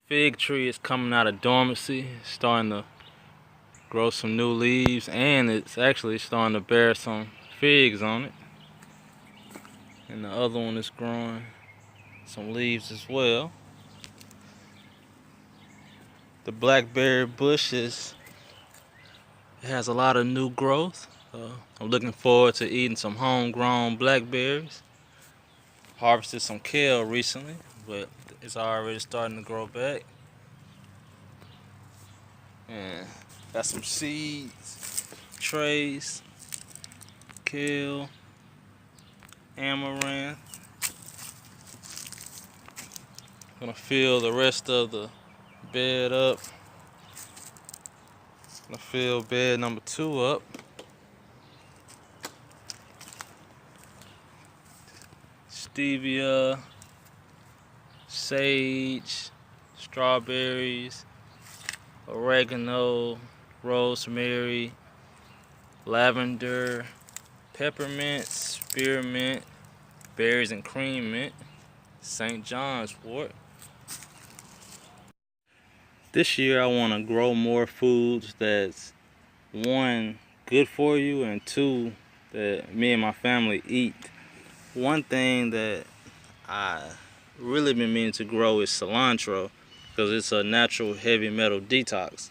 Fig tree is coming out of dormancy, starting to grow some new leaves, and it's actually starting to bear some figs on it. And the other one is growing some leaves as well. The blackberry bush it has a lot of new growth. I'm looking forward to eating some homegrown blackberries. Harvested some kale recently, but it's already starting to grow back. And got some seeds, trays, kale, amaranth. Gonna fill the rest of the bed up. Gonna fill bed number 2 up. Stevia, sage, strawberries, oregano, rosemary, lavender, peppermint, spearmint, berries and cream mint, St. John's wort. This year I want to grow more foods that's 1, good for you, and 2, that me and my family eat. One thing that I really been meaning to grow is cilantro, because it's a natural heavy metal detox.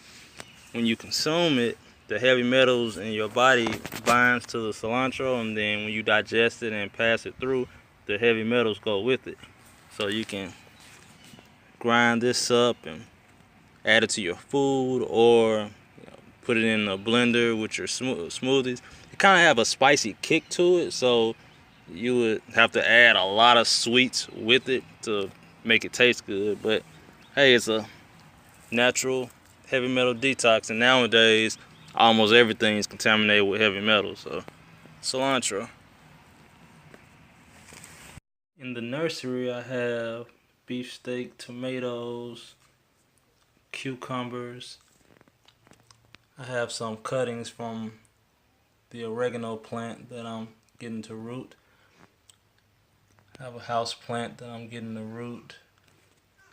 When you consume it, the heavy metals in your body binds to the cilantro, and then when you digest it and pass it through, the heavy metals go with it. So you can grind this up and add it to your food, or put it in a blender with your smoothies. It kind of have a spicy kick to it, so you would have to add a lot of sweets with it to make it taste good. But hey, it's a natural heavy metal detox, and nowadays almost everything is contaminated with heavy metals. So cilantro. In the nursery I have beefsteak, tomatoes, cucumbers. I have some cuttings from the oregano plant that I'm getting to root. I have a house plant that I'm getting to root.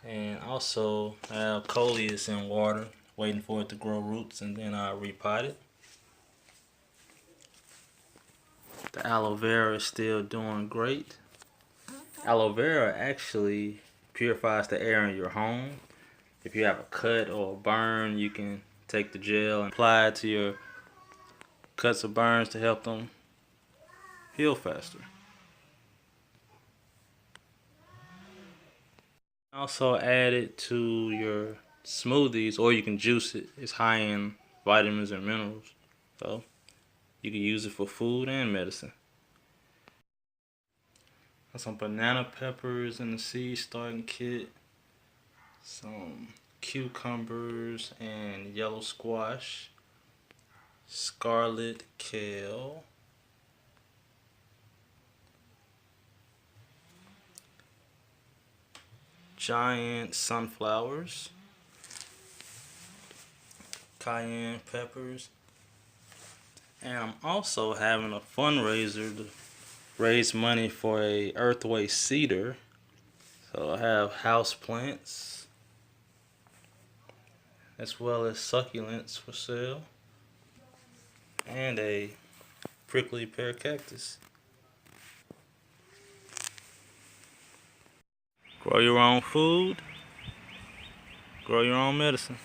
And also I have coleus in water, waiting for it to grow roots, and then I'll repot it. The aloe vera is still doing great. Aloe vera actually purifies the air in your home. If you have a cut or a burn, you can take the gel and apply it to your cuts or burns to help them heal faster. Also add it to your smoothies, or you can juice it. It's high in vitamins and minerals, so you can use it for food and medicine. Got some banana peppers in the seed starting kit, some cucumbers and yellow squash, scarlet kale, giant sunflowers, cayenne peppers, and I'm also having a fundraiser to raise money for a earthway cedar. So I have house plants as well as succulents for sale, and a prickly pear cactus. Grow your own food, grow your own medicine.